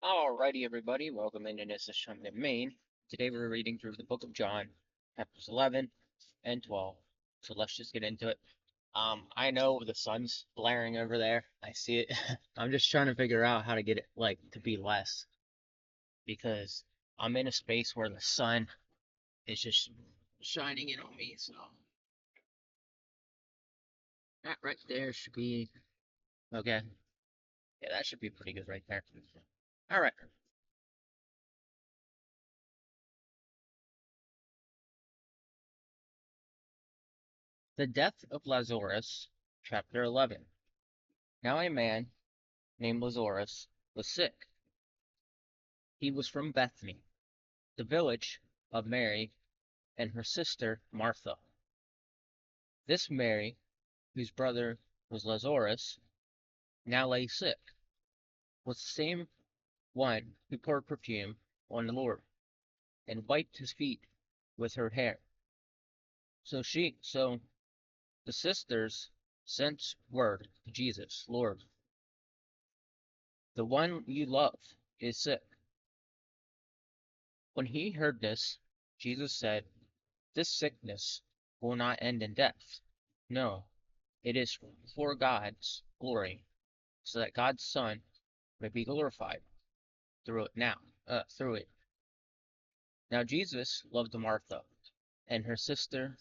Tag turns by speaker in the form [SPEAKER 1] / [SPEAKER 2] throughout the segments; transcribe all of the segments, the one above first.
[SPEAKER 1] Alrighty, everybody, welcome into this session in Maine. Today we're reading through the book of John, chapters 11 and 12. So let's just get into it. I know the sun's blaring over there. I see it. I'm just trying to figure out how to get it like to be less because I'm in a space where the sun is just shining in on me. So that right there should be okay. Yeah, that should be pretty good right there. All right. The death of Lazarus, chapter 11. Now a man named Lazarus was sick. He was from Bethany, the village of Mary and her sister Martha. This Mary, whose brother was Lazarus, now lay sick, was the same one who poured perfume on the Lord and wiped his feet with her hair. So the sisters sent word to Jesus, Lord, the one you love is sick. When he heard this, Jesus said, this sickness will not end in death. No, it is for God's glory, so that God's Son may be glorified through it. Now Jesus loved Martha and her sister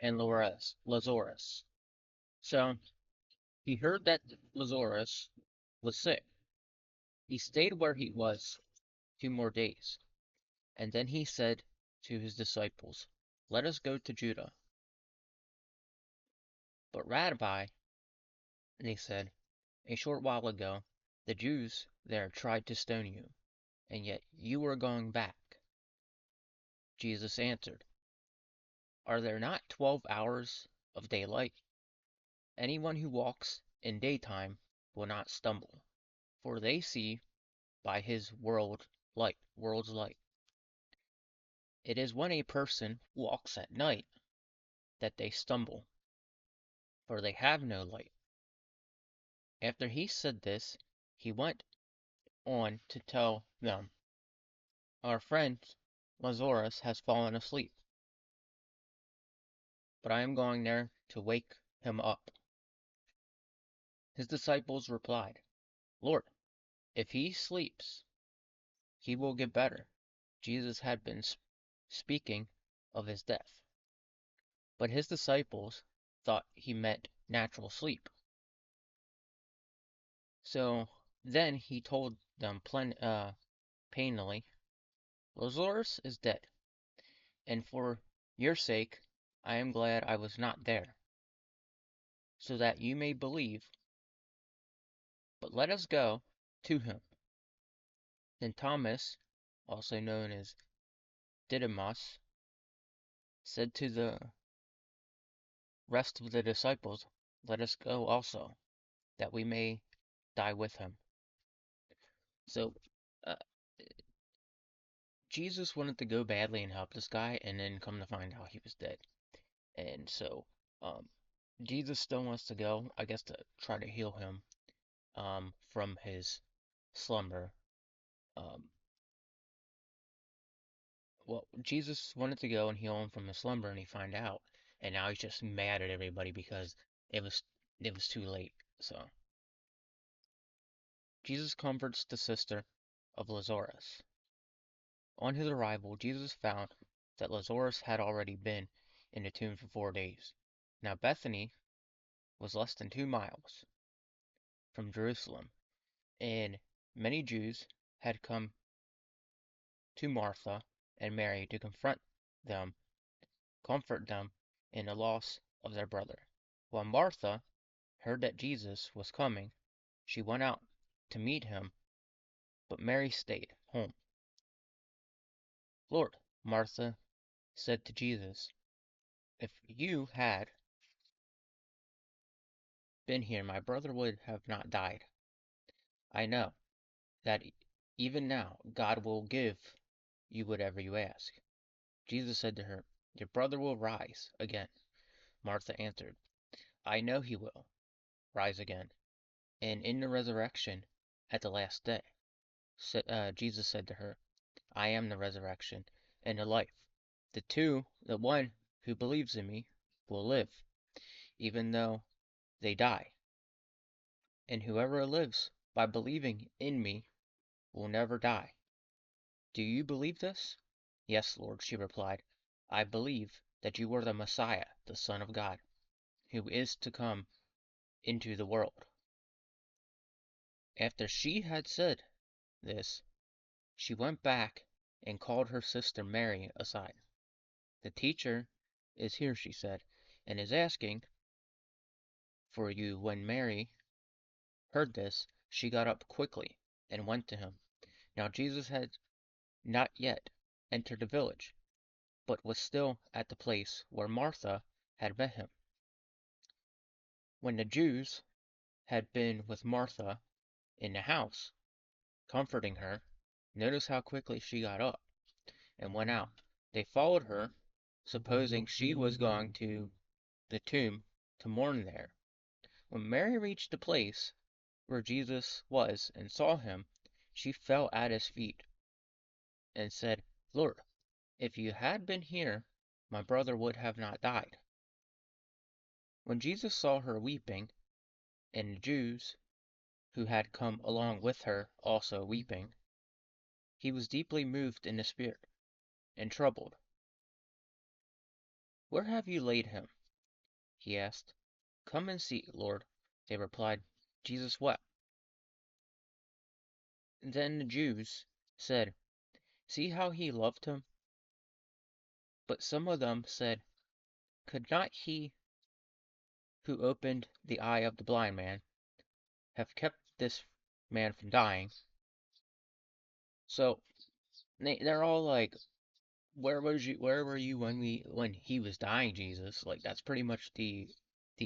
[SPEAKER 1] and Lazarus. So he heard that Lazarus was sick. He stayed where he was 2 more days, and then he said to his disciples, let us go to Judah. But Rabbi, they said, a short while ago, the Jews there tried to stone you, and yet you are going back. Jesus answered, are there not 12 hours of daylight? Anyone who walks in daytime will not stumble, for they see by his world's light. It is when a person walks at night that they stumble, for they have no light. After he said this, he went on to tell them, our friend Lazarus has fallen asleep, but I am going there to wake him up. His disciples replied, Lord, if he sleeps, he will get better. Jesus had been speaking of his death, but his disciples thought he meant natural sleep. So then he told them plainly, Lazarus is dead, and for your sake I am glad I was not there, so that you may believe. But let us go to him. Then Thomas, also known as Didymus, said to the rest of the disciples, let us go also, that we may die with him. So, uh, Jesus wanted to go badly and help this guy, and then come to find out he was dead. And so, um, Jesus still wants to go, I guess, to try to heal him, from his slumber. Um, well, Jesus wanted to go and heal him from his slumber, and he find out, and now he's just mad at everybody because it was it was too late. So Jesus comforts the sister of Lazarus. On his arrival, Jesus found that Lazarus had already been in the tomb for 4 days. Now Bethany was less than 2 miles from Jerusalem, and many Jews had come to Martha and Mary to comfort them in the loss of their brother. When Martha heard that Jesus was coming, she went out to meet him, but Mary stayed home. Lord, Martha said to Jesus, if you had been here, my brother would have not died. I know that even now God will give you whatever you ask. Jesus said to her, your brother will rise again. Martha answered, I know he will rise again, and in the resurrection at the last day. Jesus said to her, I am the resurrection and the life. The one who believes in me will live, even though they die. And whoever lives by believing in me will never die. Do you believe this? Yes, Lord, she replied. I believe that you are the Messiah, the Son of God, who is to come into the world. After she had said this, she went back and called her sister Mary aside. The teacher is here, she said, and is asking for you. When Mary heard this, she got up quickly and went to him. Now Jesus had not yet entered the village, but was still at the place where Martha had met him. When the Jews had been with Martha in the house, comforting her, notice how quickly she got up and went out. They followed her, supposing she was going to the tomb to mourn there. When Mary reached the place where Jesus was and saw him, she fell at his feet and said, Lord, if you had been here, my brother would have not died. When Jesus saw her weeping, and the Jews who had come along with her also weeping, he was deeply moved in the spirit and troubled. Where have you laid him? He asked. Come and see, Lord, they replied. Jesus wept. Then the Jews said, See how he loved him? But some of them said, Could not he who opened the eye of the blind man have kept this man from dying? So they're all like, where were you when he was dying, Jesus? Like that's pretty much the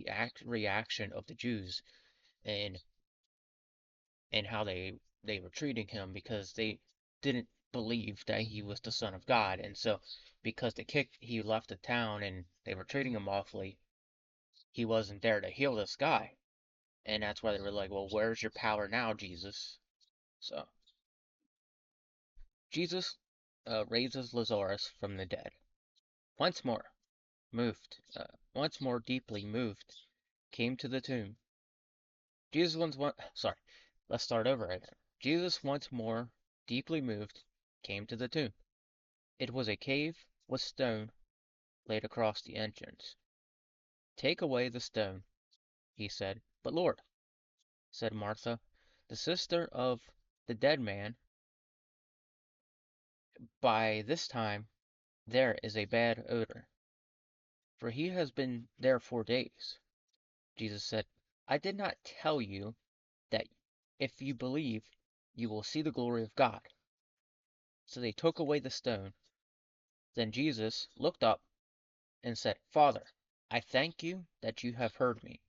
[SPEAKER 1] act reaction of the Jews and how they were treating him, because they didn't believe that he was the Son of God. And so because he left the town and they were treating him awfully, he wasn't there to heal this guy. And that's why they were like, well, where's your power now, Jesus? So Jesus raises Lazarus from the dead. Once more, once more deeply moved, came to the tomb. Sorry, let's start over again. Jesus once more deeply moved, came to the tomb. It was a cave with stone laid across the entrance. Take away the stone, he said. But Lord, said Martha, the sister of the dead man, by this time there is a bad odor, for he has been there 4 days. Jesus said, I did not tell you that if you believe, you will see the glory of God. So they took away the stone. Then Jesus looked up and said, Father, I thank you that you have heard me.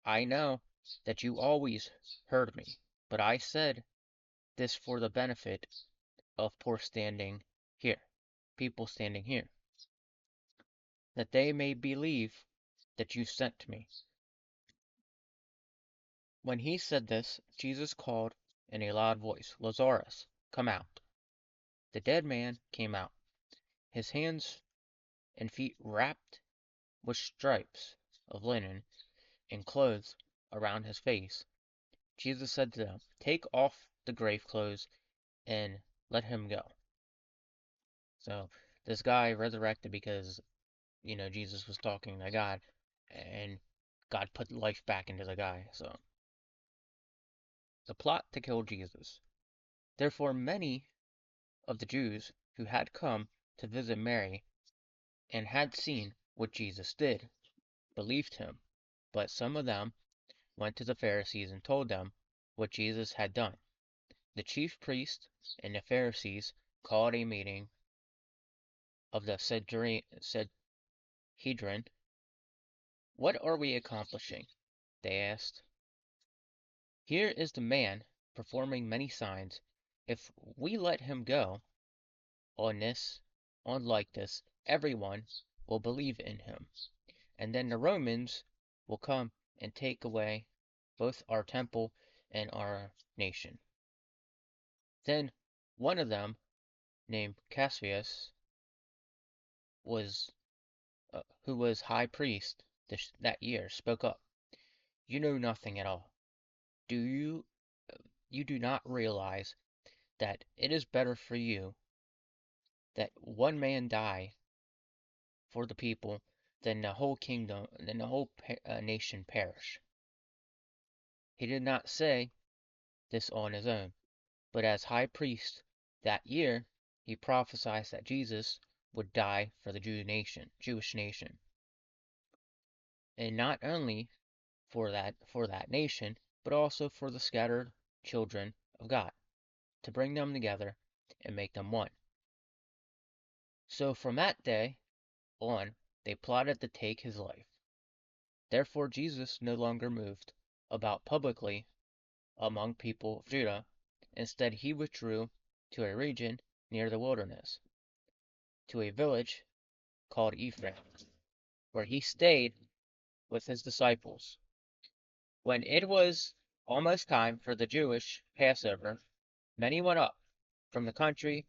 [SPEAKER 1] I know that you always heard me, but I said this for the benefit of people standing here, that they may believe that you sent me. When he said this, Jesus called in a loud voice, Lazarus, come out. The dead man came out, his hands and feet wrapped with stripes of linen and clothes around his face. Jesus said to them, Take off the grave clothes and let him go. So this guy resurrected because, Jesus was talking to God, and God put life back into the guy. So the plot to kill Jesus. Therefore, many of the Jews who had come to visit Mary and had seen what Jesus did believed him. But some of them went to the Pharisees and told them what Jesus had done. The chief priests and the Pharisees called a meeting of the Sanhedrin. What are we accomplishing? They asked. Here is the man performing many signs. If we let him go on this, on like this, everyone will believe in him. And then the Romans will come and take away both our temple and our nation. Then one of them, named Cassius, was who was high priest that year, spoke up. You know nothing at all. Do you do not realize that it is better for you that one man die for the people than the whole kingdom, than the whole nation perish? He did not say this on his own, but as high priest that year, he prophesied that Jesus would die for the Jewish nation, and not only for that nation, but also for the scattered children of God, to bring them together and make them one. So from that day on, they plotted to take his life. Therefore Jesus no longer moved about publicly among people of Judah. Instead, he withdrew to a region near the wilderness, to a village called Ephraim, where he stayed with his disciples. When it was almost time for the Jewish Passover, many went up from the country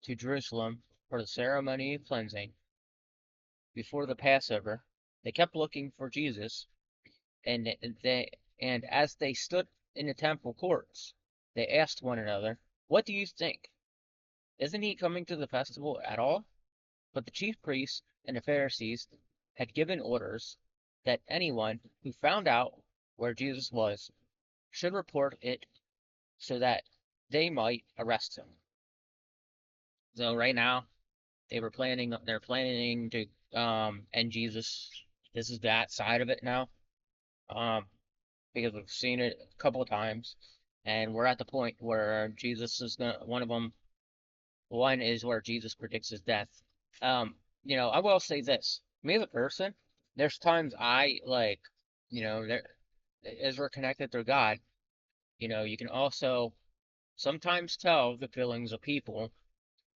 [SPEAKER 1] to Jerusalem for the ceremony of cleansing. Before the Passover, they kept looking for Jesus, and they and as they stood in the temple courts, they asked one another, "What do you think? Isn't he coming to the festival at all?" But the chief priests and the Pharisees had given orders that anyone who found out where Jesus was should report it so that they might arrest him. So right now they're planning to end Jesus. This is that side of it now. Um because we've seen it a couple of times, and we're at the point where Jesus is gonna one of them. One is where Jesus predicts his death. I will say this: me as a person, there's times I like, there as we're connected through God, you can also sometimes tell the feelings of people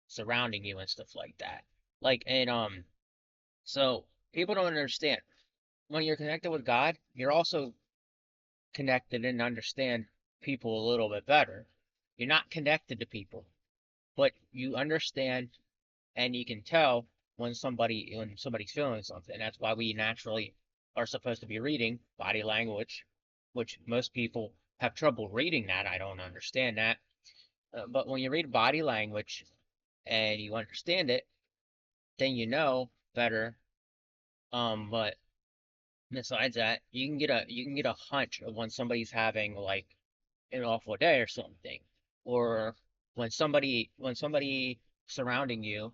[SPEAKER 1] surrounding you and stuff like that. So people don't understand when you're connected with God, you're also connected and understand people a little bit better. You're not connected to people, but you understand and you can tell when somebody's feeling something. That's why we naturally are supposed to be reading body language, which most people have trouble reading that. I don't understand that. But when you read body language and you understand it, then you know better. But besides that, you can get a hunch of when somebody's having like an awful day or something, or when somebody surrounding you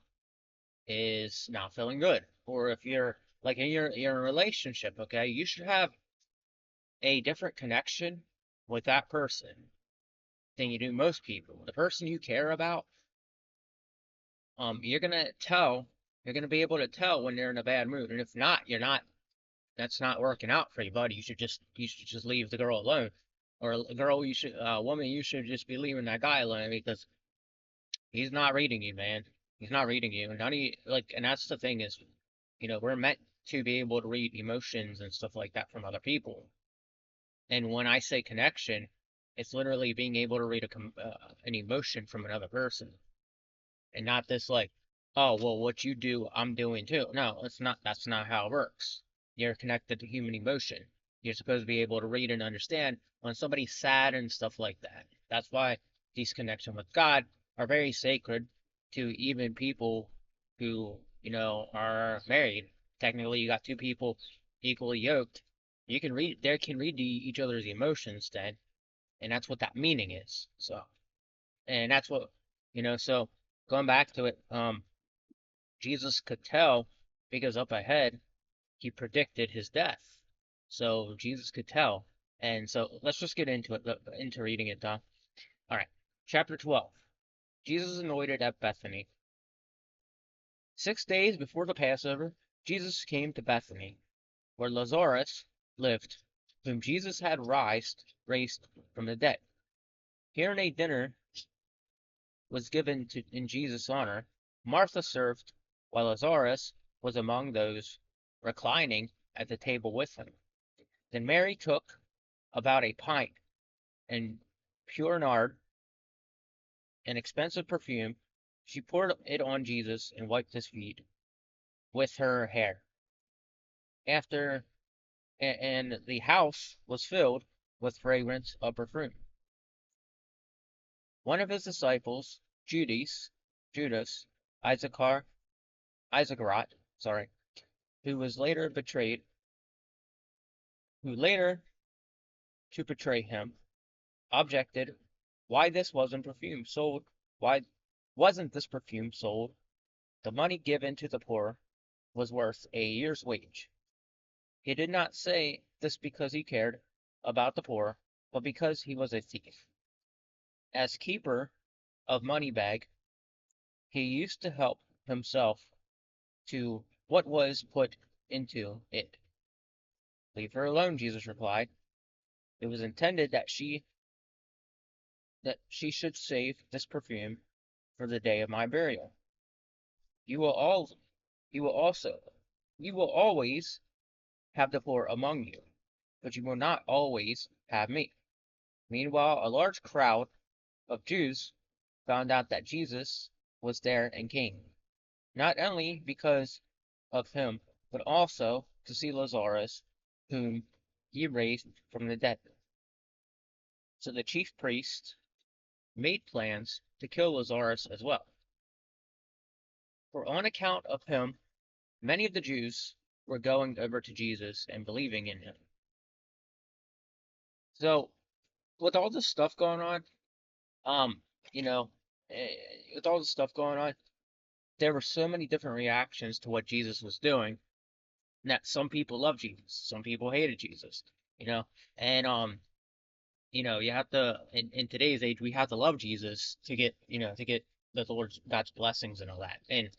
[SPEAKER 1] is not feeling good, or if you're like you're in a relationship, okay, you should have a different connection with that person than you do most people. The person you care about, you're gonna be able to tell when they're in a bad mood, and if not, you're not. That's not working out for you, buddy. You should just leave the girl alone, or a girl, woman, you should just be leaving that guy alone because he's not reading you, man. He's not reading you. None of you, like, and that's the thing is, we're meant to be able to read emotions and stuff like that from other people. And when I say connection, it's literally being able to read an emotion from another person, and not this like, oh, well, what you do, I'm doing too. No, it's not. That's not how it works. You're connected to human emotion. You're supposed to be able to read and understand when somebody's sad and stuff like that. That's why these connections with God are very sacred to even people who, are married. Technically, you got two people equally yoked. They can read each other's emotions then, and that's what that meaning is. So, and that's what, so going back to it, Jesus could tell because up ahead he predicted his death. So Jesus could tell. And so let's just get into it, into reading it, Don. All right. Chapter 12. Jesus anointed at Bethany. 6 days before the Passover, Jesus came to Bethany, where Lazarus lived, whom Jesus had raised from the dead. Here a dinner was given in Jesus' honor. Martha served, while Lazarus was among those reclining at the table with him. Then Mary took about a pint and pure nard, an expensive perfume. She poured it on Jesus and wiped his feet with her hair. After and the house was filled with fragrance of perfume. One of his disciples, Judas Iscariot, who was later betrayed, who later to betray him, objected, "Why this wasn't perfume sold? Why wasn't this perfume sold? The money given to the poor was worth a year's wage." He did not say this because he cared about the poor, but because he was a thief. As keeper of money bag, he used to help himself to what was put into it. "Leave her alone," Jesus replied. "It was intended that she should save this perfume for the day of my burial. You will all you will also you will always have the poor among you, but you will not always have me." Meanwhile, a large crowd of Jews found out that Jesus was there and came, not only because of him, but also to see Lazarus, whom he raised from the dead. So the chief priests made plans to kill Lazarus as well, for on account of him, many of the Jews were going over to Jesus and believing in him. So, with all this stuff going on, um, you know, eh, with all this stuff going on, there were so many different reactions to what Jesus was doing that some people loved Jesus, some people hated Jesus, you know, and you have to in today's age we have to love Jesus to get the Lord's God's blessings and all that. And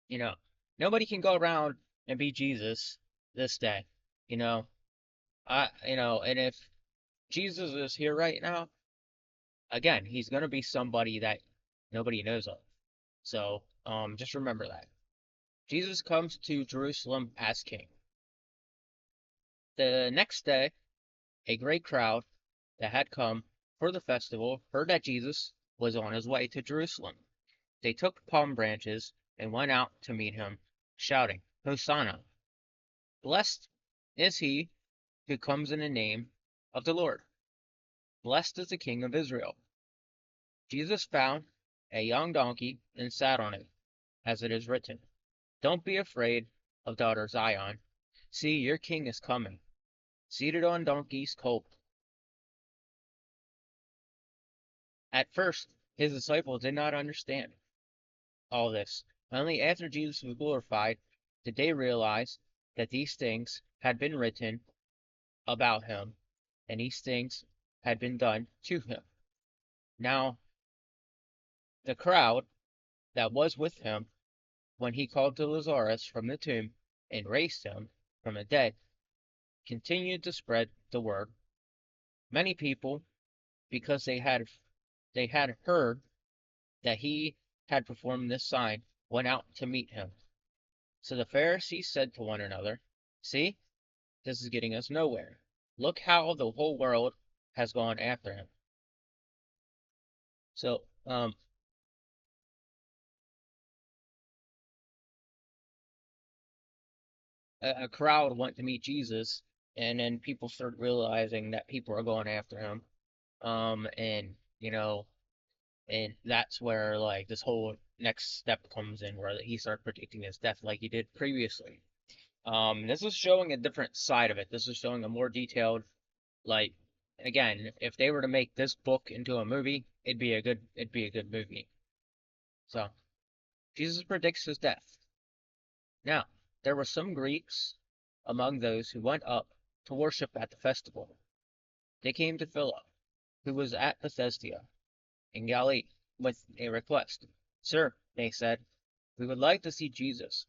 [SPEAKER 1] you know, nobody can go around and be Jesus this day. You know, and if Jesus is here right now, again, he's gonna be somebody that nobody knows of. So, just remember that. Jesus comes to Jerusalem as king. The next day, a great crowd that had come for the festival heard that Jesus was on his way to Jerusalem. They took palm branches and went out to meet him, shouting, "Hosanna! Blessed is he who comes in the name of the Lord. Blessed is the King of Israel." Jesus found a young donkey and sat on it, as it is written, "Don't be afraid of daughter Zion. See, your king is coming, seated on donkey's colt." At first, his disciples did not understand all this. Only after Jesus was glorified did they realize that these things had been written about him, and these things had been done to him. Now, the crowd that was with him when he called to Lazarus from the tomb and raised him from the dead continued to spread the word. Many people, because they had heard that he had performed this sign, went out to meet him. So the Pharisees said to one another, "See, this is getting us nowhere. Look how the whole world has gone after him." So, a crowd went to meet Jesus, and then people started realizing that people are going after him. And and that's where like this whole next step comes in, where he started predicting his death like he did previously. This is showing a different side of it. This is showing a more detailed, like, again, if they were to make this book into a movie, it'd be a good movie. So, Jesus predicts his death. Now, there were some Greeks among those who went up to worship at the festival. They came to Philip, who was at Bethsaida in Galilee, with a request. "Sir," they said, "we would like to see Jesus."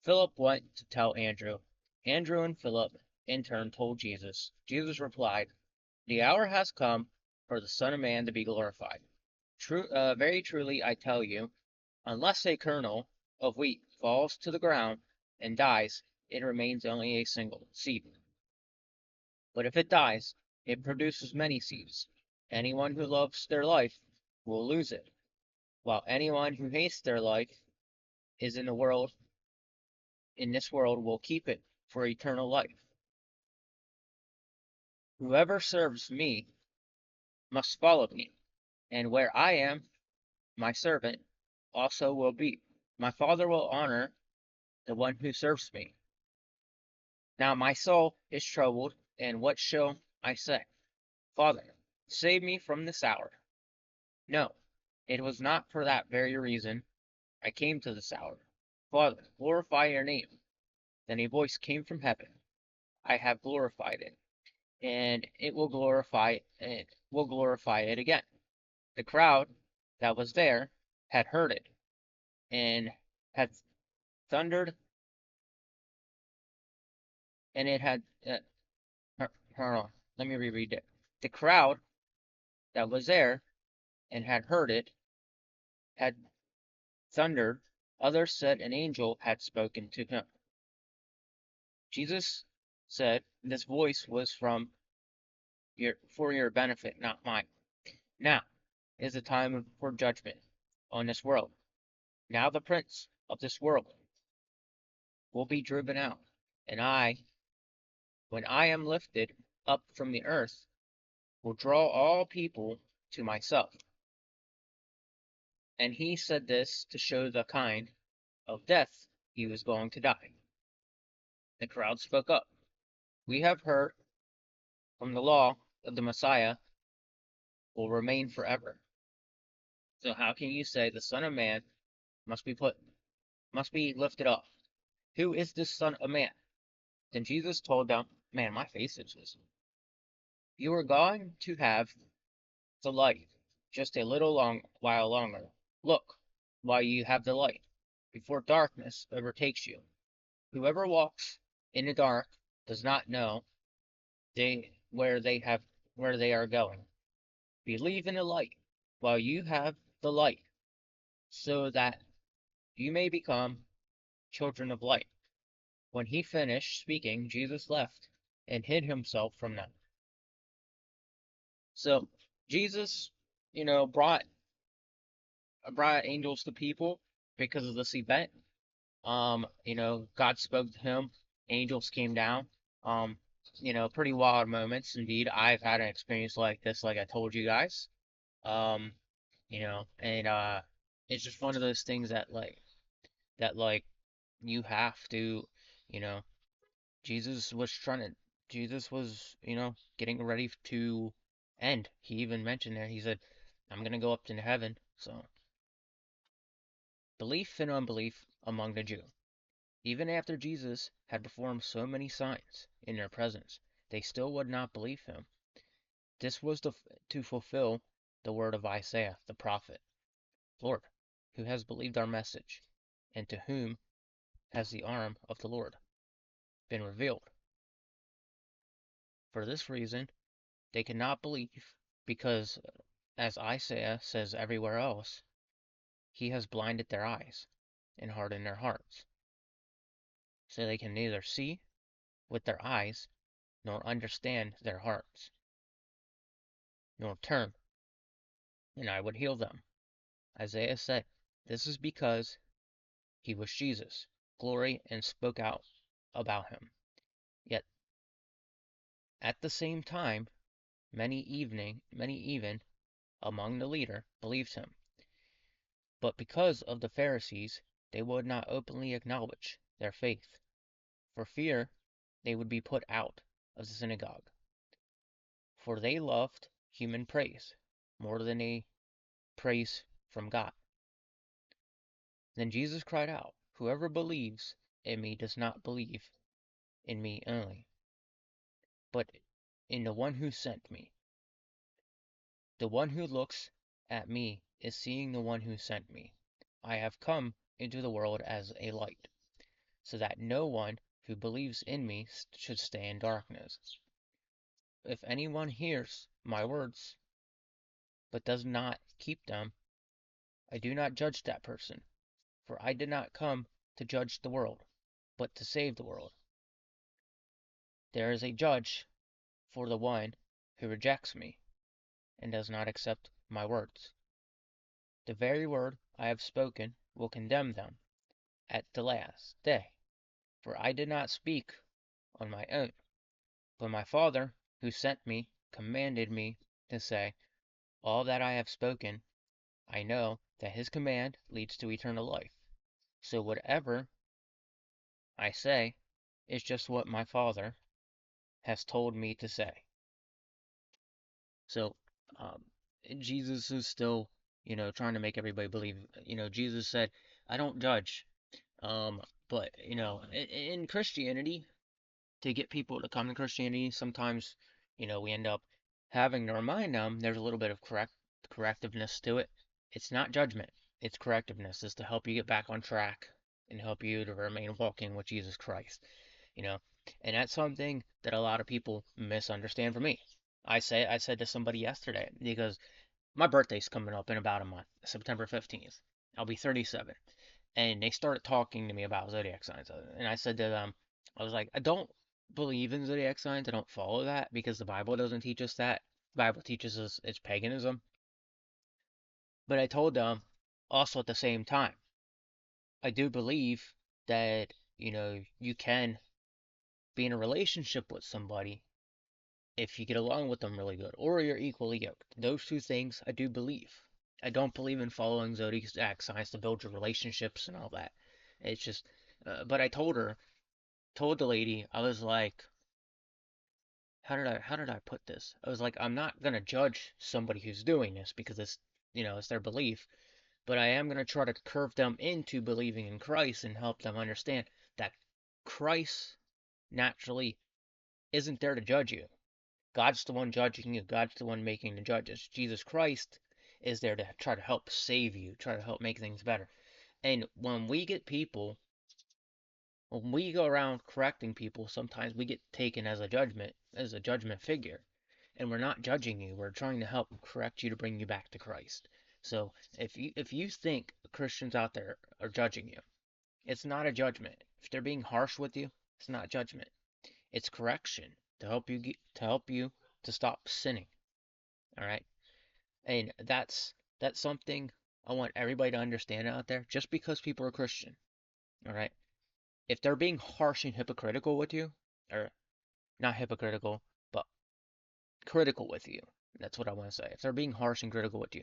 [SPEAKER 1] Philip went to tell Andrew. Andrew and Philip in turn told Jesus. Jesus replied, "The hour has come for the Son of Man to be glorified. Very truly I tell you, unless a kernel of wheat falls to the ground and dies, it remains only a single seed. But if it dies, it produces many seeds. Anyone who loves their life will lose it, while anyone who hates their life is in this world will keep it for eternal life. Whoever serves me must follow me, and where I am, my servant also will be. My Father will honor the one who serves me. Now my soul is troubled, and what shall I say? Father, save me from this hour. No, it was not for that very reason I came to this hour. Father, glorify your name. Then a voice came from heaven. I have glorified it, and it will glorify it again. The crowd that was there had heard it, and had thundered, and it had hold on, let me reread it. The crowd that was there and had heard it had thundered. Others said an angel had spoken to him. Jesus said, "This voice was for your benefit, not mine. Now is the time for judgment on this world. Now the prince of this world will be driven out, and when I am lifted up from the earth, will draw all people to myself." And he said this to show the kind of death he was going to die. The crowd spoke up. "We have heard from the law that the Messiah will remain forever. So how can you say the Son of Man must must be lifted up? Who is this Son of Man?" Then Jesus told them, man, my face itches. "You are going to have the light just a while longer. Look, while you have the light, before darkness overtakes you. Whoever walks in the dark does not know they where they have where they are going. Believe in the light while you have the light, so that you may become children of light." When he finished speaking, Jesus left and hid himself from them. So Jesus, brought angels to people because of this event. God spoke to him, angels came down. Um, pretty wild moments indeed. I've had an experience like this, like I told you guys. Um, and it's just one of those things that you have to, you know, Jesus was trying to, Jesus was, getting ready to end. He even mentioned there, he said, "I'm gonna go up to heaven." So, belief and unbelief among the Jew. Even after Jesus had performed so many signs in their presence, they still would not believe him. This was to fulfill the word of Isaiah the prophet. "Lord, who has believed our message, and to whom has the arm of the Lord been revealed?" For this reason, they could not believe, because, as Isaiah says everywhere else, he has blinded their eyes and hardened their hearts, so they can neither see with their eyes nor understand their hearts, nor turn, and I would heal them. Isaiah said, this is because he was Jesus, glory, and spoke out about him. Yet at the same time, many even among the leader believed him. But because of the Pharisees, they would not openly acknowledge their faith, for fear they would be put out of the synagogue. For they loved human praise more than a praise from God. Then Jesus cried out, "Whoever believes in me does not believe in me only, but in the one who sent me. The one who looks at me is seeing the one who sent me. I have come into the world as a light, so that no one who believes in me should stay in darkness. If anyone hears my words but does not keep them, I do not judge that person, for I did not come to judge the world, but to save the world. There is a judge for the one who rejects me and does not accept my words." The very word I have spoken will condemn them at the last day. For I did not speak on my own, but my Father, who sent me, commanded me to say, all that I have spoken. I know that his command leads to eternal life. So whatever I say is just what my Father has told me to say. So, um, Jesus is still, trying to make everybody believe. Jesus said, "I don't judge." Um, but in Christianity, to get people to come to Christianity, sometimes, we end up having to remind them there's a little bit of correctiveness to it. It's not judgment, it's correctiveness. It's to help you get back on track and help you to remain walking with Jesus Christ, you know. And that's something that a lot of people misunderstand from me. I said to somebody yesterday, because my birthday's coming up in about a month, September 15th. I'll be 37. And they started talking to me about zodiac signs. And I said to them, I was like, I don't believe in zodiac signs. I don't follow that because the Bible doesn't teach us that. The Bible teaches us it's paganism. But I told them also at the same time, I do believe that, you can be in a relationship with somebody if you get along with them really good, or you're equally yoked. Those two things I do believe. I don't believe in following zodiac signs to build your relationships and all that. It's just, but I told the lady, I was like, how did I put this? I was like, I'm not gonna judge somebody who's doing this because it's their belief, but I am gonna try to curve them into believing in Christ and help them understand that Christ naturally isn't there to judge you. God's the one judging you. God's the one making the judges. Jesus Christ is there to try to help save you, try to help make things better. And when we go around correcting people, sometimes we get taken as a judgment figure. And we're not judging you. We're trying to help correct you to bring you back to Christ. So if you think Christians out there are judging you, it's not a judgment. If they're being harsh with you, it's not judgment. It's correction to help you to stop sinning. All right? And that's something I want everybody to understand out there. Just because people are Christian, all right? If they're being harsh and hypocritical with you, or not hypocritical, but critical with you, that's what I want to say. If they're being harsh and critical with you,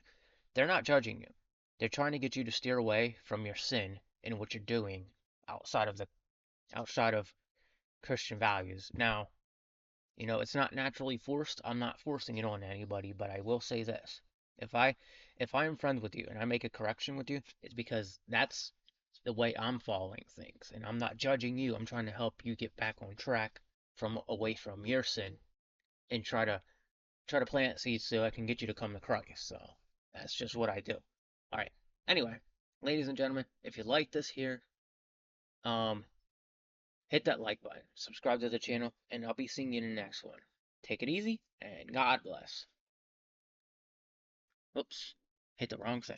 [SPEAKER 1] they're not judging you. They're trying to get you to steer away from your sin and what you're doing outside of the outside of Christian values. Now, it's not naturally forced. I'm not forcing it on anybody, but I will say this. If I if I'm friends with you and I make a correction with you, it's because that's the way I'm following things. And I'm not judging you. I'm trying to help you get back on track from away from your sin and try to plant seeds so I can get you to come to Christ. So that's just what I do. All right. Anyway, ladies and gentlemen, if you like this here, um, hit that like button, subscribe to the channel, and I'll be seeing you in the next one. Take it easy, and God bless. Oops, hit the wrong thing.